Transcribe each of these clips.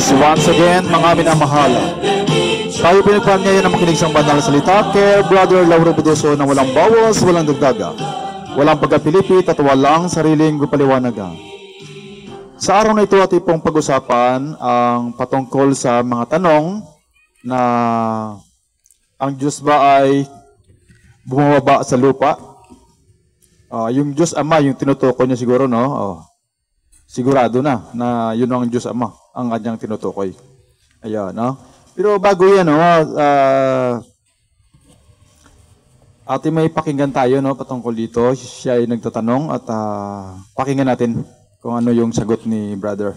Yes, once again, mga minamahal. Tayo pinagpaan ngayon ang makinig sa banal na salita kay Brother Lauro Budoso na walang bawas, walang dagdaga, walang pagkapilipit at walang sariling gupaliwanaga. Sa araw na ito ating pong pag-usapan ang patungkol sa mga tanong na ang Diyos ba ay bumababa sa lupa? Yung Diyos Ama, yung tinutukoy niya siguro, no? Sigurado na yun ang Diyos Ama, ang kanyang tinutukoy. Ayan, no? Pero bago yan, no? Ating may pakinggan tayo, no? Patungkol dito. Siya ay nagtatanong at pakinggan natin kung ano yung sagot ni Brother.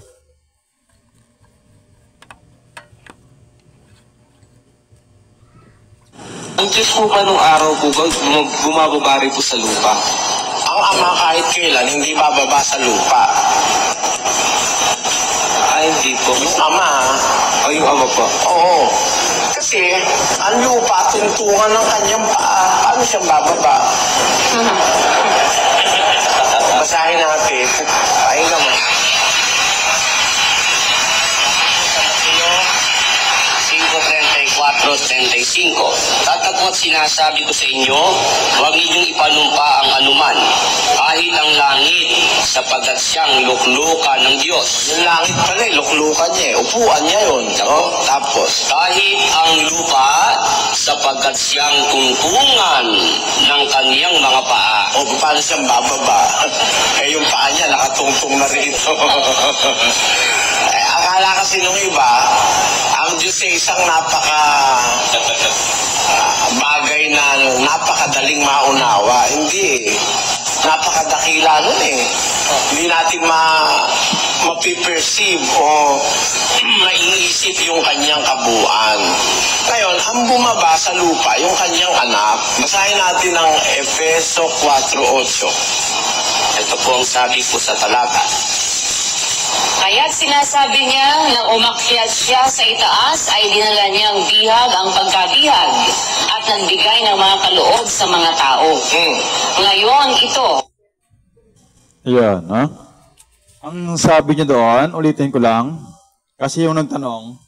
Ang Diyos po ba nung araw po bumababa rin po sa lupa? Ang Ama kahit kailan hindi bababa sa lupa. Ay, hindi po. Yung Ama, O yung Ama po? oo. Kasi ang lupa, tuntungan ng kanyang paa. Paano siyang bababa? Basahin natin. Ay naman. 5:34-35. Tatagpuat sinasabi ko sa inyo, huwag ninyong ipanumpa ang anuman, kahit ang langit, sapagkat siyang luklukan ng Diyos. Yung langit pala, luklukan niya eh. Upuan niya yun. No? Tapos, Kahit ang lupa, sapagkat siyang tungtungan ng kaniyang mga paa. o paano siyang bababa? Eh yung paa niya nakatungtong na rito. Akala kasi nung iba, ang Diyos ay isang bagay na napakadaling maunawa. Hindi eh. Napakadakila nun eh. Hindi natin mapiperceive o maiisip yung kanyang kabuuan. Ngayon, ang bumaba sa lupa, yung kanyang anak, basahin natin ang Efeso 4:8. Ito po ang sabi ko sa talata. Kaya't sinasabi niya na umakyat siya sa itaas ay dinala niyang bihag ang pagkabihag at nagbigay ng mga kaloob sa mga tao. Ngayon ito. Ayan, ha? Ang sabi niya doon, ulitin ko lang, kasi yung nagtanong,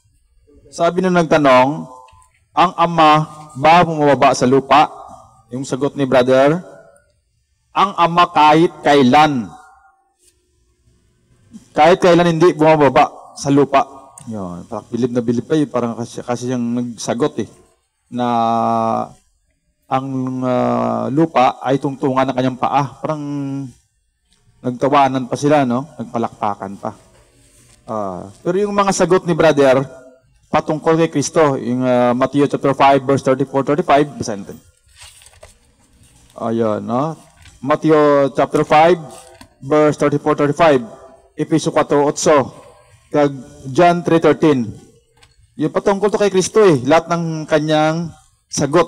sabi nung nagtanong, ang Ama ba bumababa sa lupa? Yung sagot ni Brother, ang Ama kahit kailan. Kahit kailan hindi bumababa sa lupa. Yun, parang bilib na bilib pa yun. Parang kasi yung nagsagot na ang lupa ay tungtungan ng kanyang paa. Parang nagtawanan pa sila, no? Nagpalakpakan pa. Pero yung mga sagot ni Brother, patungkol kay Kristo, yung Matthew chapter 5, verse 34-35, basahin natin. Ayan, no? Matthew chapter 5, verse 34-35. Efeso 4:8, kag John 3:13. Yung patungkol to kay Kristo lahat ng kanyang sagot.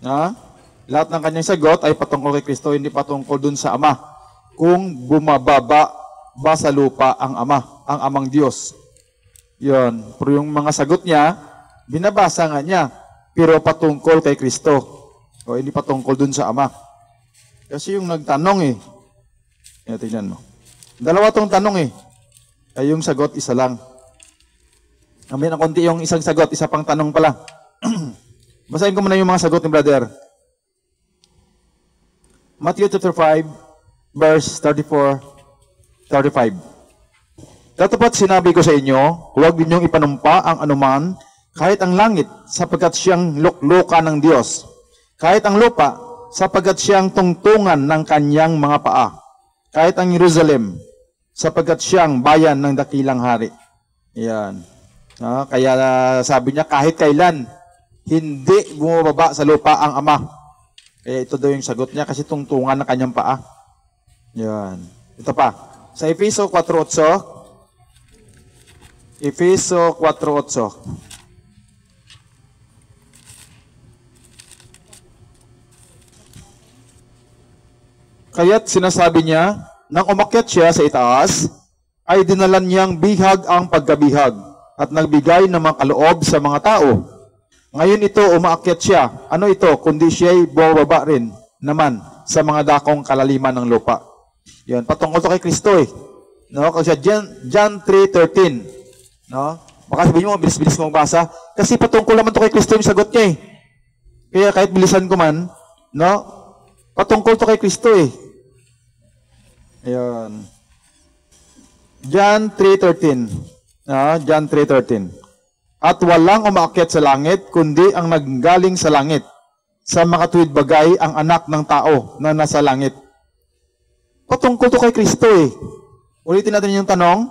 Lahat ng kanyang sagot ay patungkol kay Kristo, hindi patungkol dun sa Ama. Kung bumababa ba sa lupa ang Ama, ang Amang Diyos. Yun. Pero yung mga sagot niya, binabasa nga niya, pero patungkol kay Kristo. O hindi patungkol dun sa Ama. Kasi yung nagtanong tingnan mo. Dalawa tong tanong ay yung sagot isa lang. May na konti yung isang sagot, isa pang tanong pala. Basahin ko muna yung mga sagot ni Brother. Matthew chapter 5, verse 34-35. Tatapat sinabi ko sa inyo, huwag ninyong ipanumpa ang anuman, kahit ang langit, sapagkat siyang luklukan ng Diyos. Kahit ang lupa, sapagkat siyang tungtungan ng kanyang mga paa. Kahit ang Jerusalem, sapagkat siyang bayan ng dakilang hari. Yan. Kaya sabi niya, kahit kailan, hindi bumababa sa lupa ang Ama. Kaya ito daw yung sagot niya kasi tungtungan ng kanyang paa. Yan. Ito pa. Sa Efeso 4:8. Efeso 4:8. Kaya't sinasabi niya, nang umakyat siya sa itaas, ay dinalan niyang bihag ang pagkabihag at nagbigay ng mga kaloob sa mga tao. Ngayon ito, umaakyat siya. Ano ito? Kundi siya'y bumababa rin naman sa mga dakong kalaliman ng lupa. Yan, patungkol to kay Kristo No? Kasi John 3:13. No? Baka sabihin mo, bilis-bilis mong basa. Kasi patungkol naman to kay Kristo yung sagot niya eh. Kaya kahit bilisan ko man, no? Patungkol to kay Kristo eh. Ayan. John 3:13. John 3:13. At walang umaakyat sa langit, kundi ang nanggaling sa langit. Sa makatuwid bagay ang anak ng tao na nasa langit. Patungkol to kay Kristo eh. Ulitin natin yung tanong,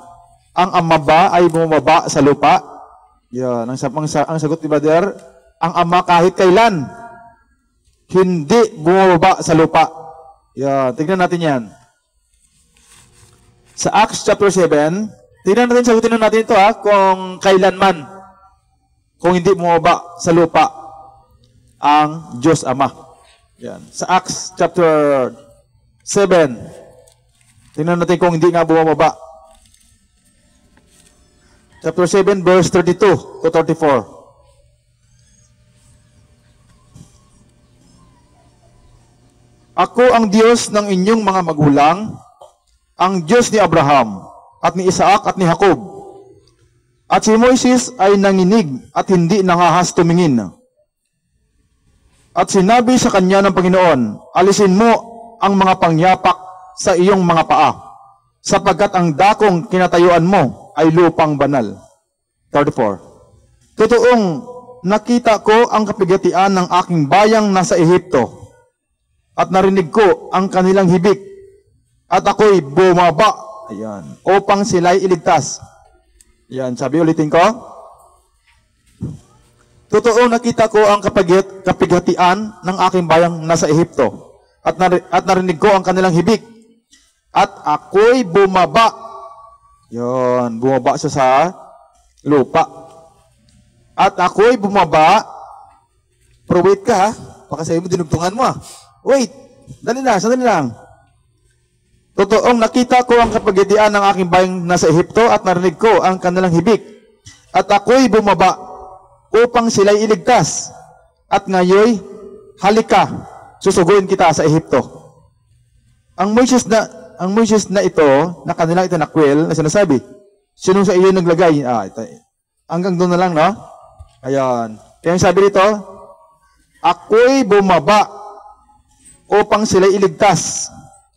ang ama ba ay bumaba sa lupa? Yan, ang sagot ni Brother, ang ama kahit kailan hindi bumaba sa lupa. Yan, tignan natin yan. Sa Acts chapter 7, tignan natin, sagutin natin ito kung kailanman, kung hindi bumaba sa lupa ang Diyos Ama. Yan. Sa Acts chapter 7, tingnan natin kung hindi nga bumaba. Chapter 7, verse 32 to 34. Ako ang Diyos ng inyong mga magulang, ang Diyos ni Abraham, at ni Isaac, at ni Jacob. At si Moises ay nanginig at hindi nangahas tumingin. At sinabi sa kanya ng Panginoon, alisin mo ang mga pangyapak sa iyong mga paa, sapagkat ang dakong kinatayuan mo ay lupang banal. 34. Totoong nakita ko ang kapigatian ng aking bayang nasa Ehipto, at narinig ko ang kanilang hibik, at ako'y bumaba, ayan, upang sila'y iligtas. Ayan, sabi ulitin ko. Totoo nakita ko ang kapigatian ng aking bayang nasa Ehipto, at narinig ko ang kanilang hibik, at ako'y bumaba. Yun, bumaba siya sa lupa. At ako'y bumaba. Pero wait ka ha, baka sa'yo mo dinugtungan mo Wait, sandali lang. Totoong nakita ko ang kapigatian ng aking bayang nasa Ehipto, at narinig ko ang kanilang hibik, at ako'y bumaba upang sila'y iligtas. At ngayoy, halika, susuguin kita sa Ehipto. Ang Moises na ito, na kanilang itinakwil, na sinasabi, sino sa iyo naglagay? Ito. Hanggang doon na lang, no? Ayan. Kaya yung sabi dito, ako'y bumaba upang sila'y iligtas.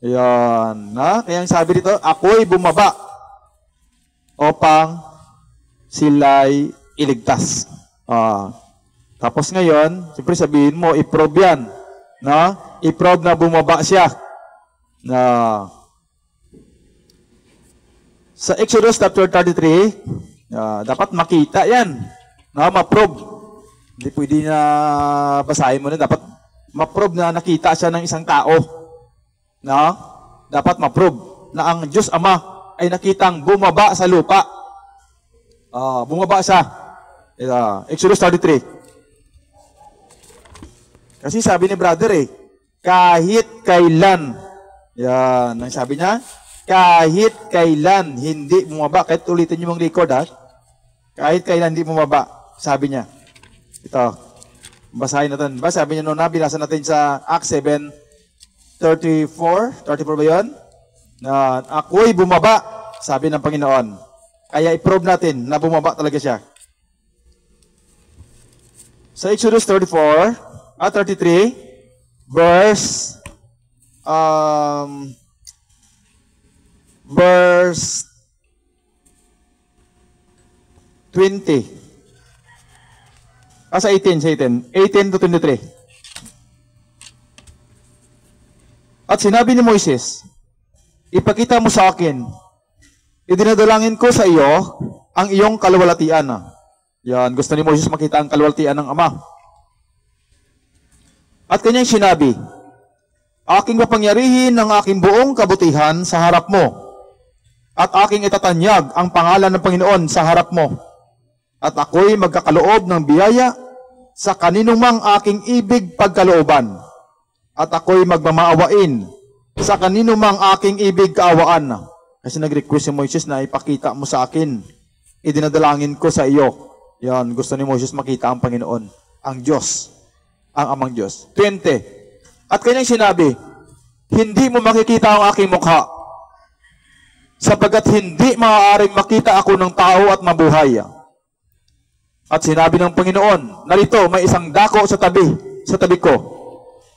Ayan. Kaya yung sabi dito, ako'y bumaba upang sila'y iligtas. Tapos ngayon, siyempre sabihin mo, i-prove yan. No? I-prove na bumaba siya. Sa Exodus chapter 33, dapat makita yan. Ma-prove. Hindi pwede na basahin mo na. Dapat ma-prove na nakita siya ng isang tao. Dapat ma-prove na ang Diyos Ama ay nakitang bumaba sa lupa. Bumaba siya. Exodus 33. Kasi sabi ni brother kahit kailan. Yan, ang sabi niya, kahit kailan hindi bumaba. Kahit ulitin niyo mong record kahit kailan hindi bumaba. Sabi niya. Ito, basahin natin. Sabi niya noon binasa natin sa Acts 7:34. 34 ba yun? Na ako'y bumaba, sabi ng Panginoon. Kaya i-prove natin na bumaba talaga siya. Sa Exodus 33, verse 20. Sa 18 to 23. At sinabi ni Moises, ipakita mo sa akin, idinadalangin ko sa iyo ang iyong kaluwalhatian. Yan, gusto ni Moises makita ang kaluwalhatian ng Ama. At kanyang sinabi, aking mapangyarihin ang aking buong kabutihan sa harap mo, at aking itatanyag ang pangalan ng Panginoon sa harap mo, at ako'y magkakaloob ng biyaya sa kaninumang aking ibig pagkalooban, at ako'y magmamaawain sa kaninumang aking ibig kaawaan. Kasi nag-request si Moises na ipakita mo sa akin, idinadalangin ko sa iyo. Yan, gusto ni Moises makita ang Panginoon, ang Diyos, ang Amang Diyos. 20. At kanyang sinabi, hindi mo makikita ang aking mukha, sapagkat hindi maaaring makita ako ng tao at mabuhay. At sinabi ng Panginoon, narito, may isang dako sa tabi ko.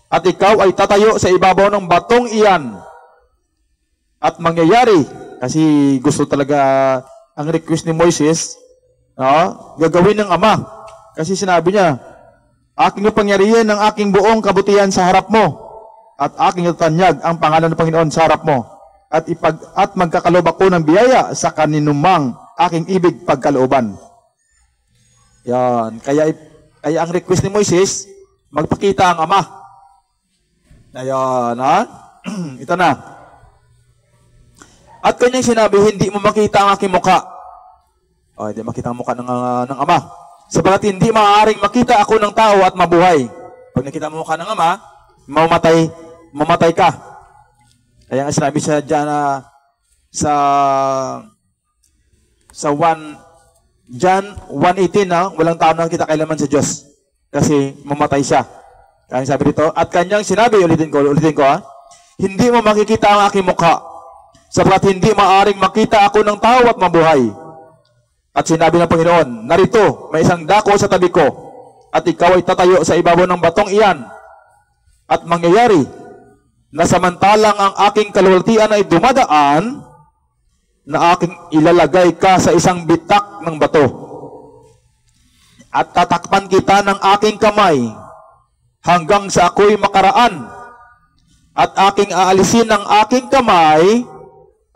At ikaw ay tatayo sa ibabaw ng batong iyan. At mangyayari, kasi gusto talaga ang request ni Moises, gagawin ng Ama. Kasi sinabi niya, aking pangyarihan ng aking buong kabutihan sa harap mo, at aking itatanyag ang pangalan ng Panginoon sa harap mo, at magkakaloob ako ng biyaya sa kaninumang aking ibig pagkalooban. Yan. Kaya ang request ni Moises, magpakita ang Ama. Ayan, ito na. At kanyang sinabi, hindi mo makita ang aking muka. Hindi makita ang muka ng Ama. Sabagat hindi maaaring makita ako ng tao at mabuhay. Pag nakita mo mukha ng Ama, mamatay ka. Kaya nga sinabi siya dyan sa John 1:18, walang tao na nakita kailanman sa Diyos. Kasi mamatay siya. Kaya sabi dito, at kanyang sinabi, ulitin ko, hindi mo makikita ang aking mukha, sabagat hindi maaaring makita ako ng tao at mabuhay. At sinabi ng Panginoon, narito, may isang dako sa tabi ko, at ikaw ay tatayo sa ibabaw ng batong iyan. At mangyayari, na samantalang ang aking kaluwalhatian ay dumadaan, na aking ilalagay ka sa isang bitak ng bato. At tatakpan kita ng aking kamay, hanggang sa ako'y makaraan, at aking aalisin ang aking kamay,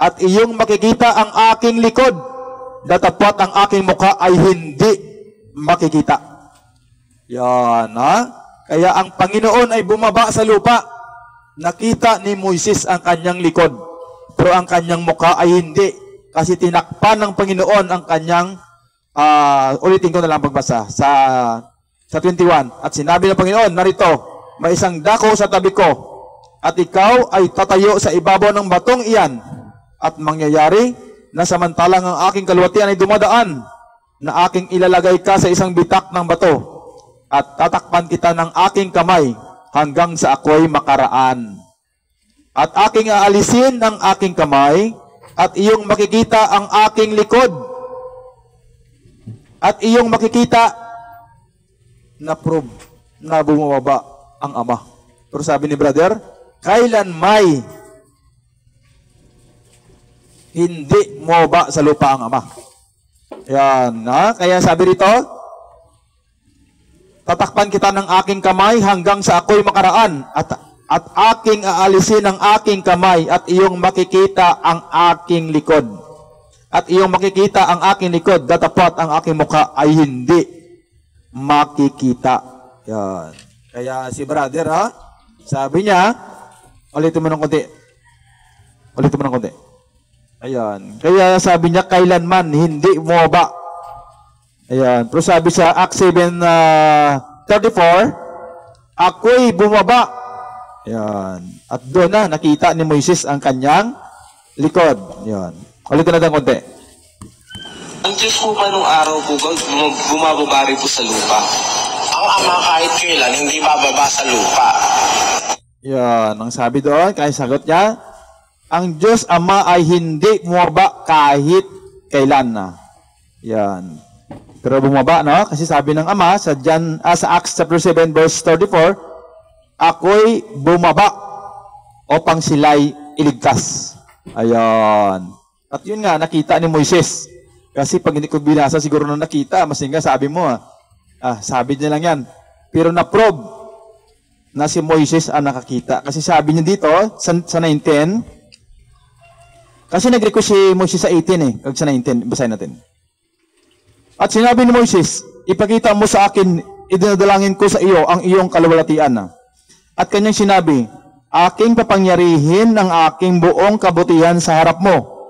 at iyong makikita ang aking likod, datapwat ang aking mukha ay hindi makikita. Yan, Kaya ang Panginoon ay bumaba sa lupa. Nakita ni Moises ang kanyang likod, pero ang kanyang mukha ay hindi, kasi tinakpan ng Panginoon ang kanyang, ulitin ko na lang pagbasa, sa 21, at sinabi ng Panginoon, narito, may isang dako sa tabi ko, at ikaw ay tatayo sa ibabaw ng batong iyan, at mangyayari na samantalang ang aking kaluwalhatian ay dumadaan, na aking ilalagay ka sa isang bitak ng bato, at tatakpan kita ng aking kamay, hanggang sa ako'y makaraan. At aking aalisin ang aking kamay, at iyong makikita ang aking likod, at iyong makikita na prove na bumababa ang Ama. Pero sabi ni brother, kailan may hindi bumababa sa lupa ang Ama. Yan, kaya sabi rito, tatakpan kita ng aking kamay hanggang sa ako'y makaraan, at aking aalisin ang aking kamay, at iyong makikita ang aking likod. At iyong makikita ang aking likod, datapwat ang aking mukha ay hindi makikita. Yan. Kaya si brother, sabi niya, ulitin mo ng konti. Ayan. Kaya sabi niya, kailanman hindi bumaba. Ayan. Pero sabi sa Acts 7:34, ako'y bumaba. Ayan. At doon na nakita ni Moises ang kanyang likod. Ayan. Ulitin natin konti. Ang Diyos po pa nung araw po, bumababa rin po sa lupa. Ang Ama kahit kailan, hindi bababa sa lupa. Yan, ang sabi doon, kaya sagot niya, ang Diyos Ama ay hindi bumaba kahit kailan na. Yan. Pero bumaba, Kasi sabi ng Ama sa Acts chapter 7 verse 34, ako'y bumaba upang sila'y iligtas. Ayan. At yun nga, nakita ni Moises. Kasi pag hindi ko binasa, siguro na nakita, masinga sabi mo, sabi niya lang yan. Pero na-probe na si Moises ang nakakita. Kasi sabi niya dito, sa 19, kasi nag-request si Moises sa 18 Kag sa 19, basahin natin. At sinabi ni Moises, ipakita mo sa akin, idinadalangin ko sa iyo ang iyong kaluwalhatian. At kanyang sinabi, aking papangyarihin ang aking buong kabutihan sa harap mo.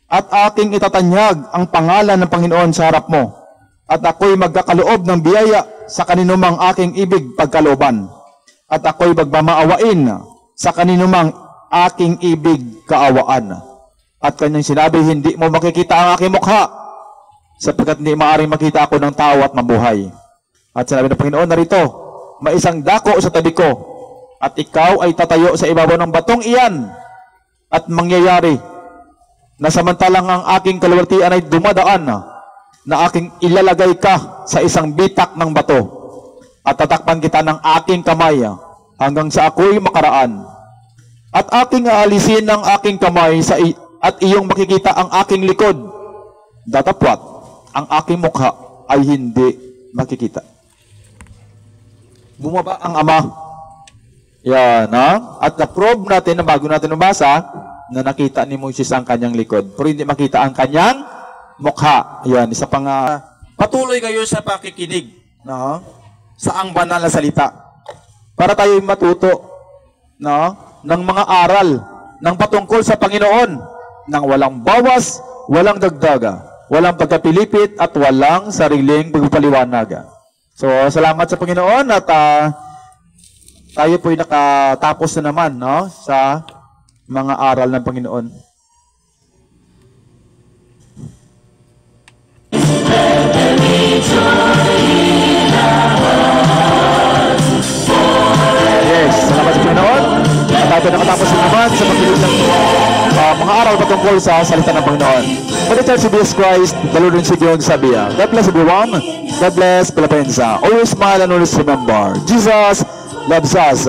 At aking itatanyag ang pangalan ng Panginoon sa harap mo. At ako'y magkakaloob ng biyaya sa kaninumang aking ibig pagkalooban. At ako'y magmamaawain sa kaninumang aking ibig kaawaan. At kanyang sinabi, hindi mo makikita ang aking mukha, sapagkat hindi maaaring makita ako ng tao at mabuhay. At sinabi ng Panginoon, narito, may isang dako sa tabi ko, at ikaw ay tatayo sa ibabaw ng batong iyan, at mangyayari, na samantalang ang aking kaluwalhatian ay dumadaan na aking ilalagay ka sa isang bitak ng bato at tatakpan kita ng aking kamay hanggang sa ako'y makaraan. At aking aalisin ng aking kamay at iyong makikita ang aking likod. Datapwat, ang aking mukha ay hindi makikita. Bumaba ang Ama. Yan, ha? At na-prove natin na bago natin nabasa na nakita ni Moises ang kanyang likod. Pero hindi makita ang kanyang mukha. Yan, isa pang patuloy kayo sa pakikinig, no? Sa ang banal na salita. Para tayo matuto, no? Ng mga aral ng patungkol sa Panginoon nang walang bawas, walang dagdaga, walang pagkapilipit at walang sariling pagpapaliwanag. So, salamat sa Panginoon at tayo po'y nakatapos na naman, no? Sa mga aral ng Panginoon. Yes, salamat sa Panginoon. At tayo nakatapos na naman sa makinig ng mga aral patungkol sa salita ng Panginoon. For the Church of Jesus Christ, the Lord and Savior Sabia. God bless everyone. God bless Philippines. Always smile and always remember, Jesus loves us.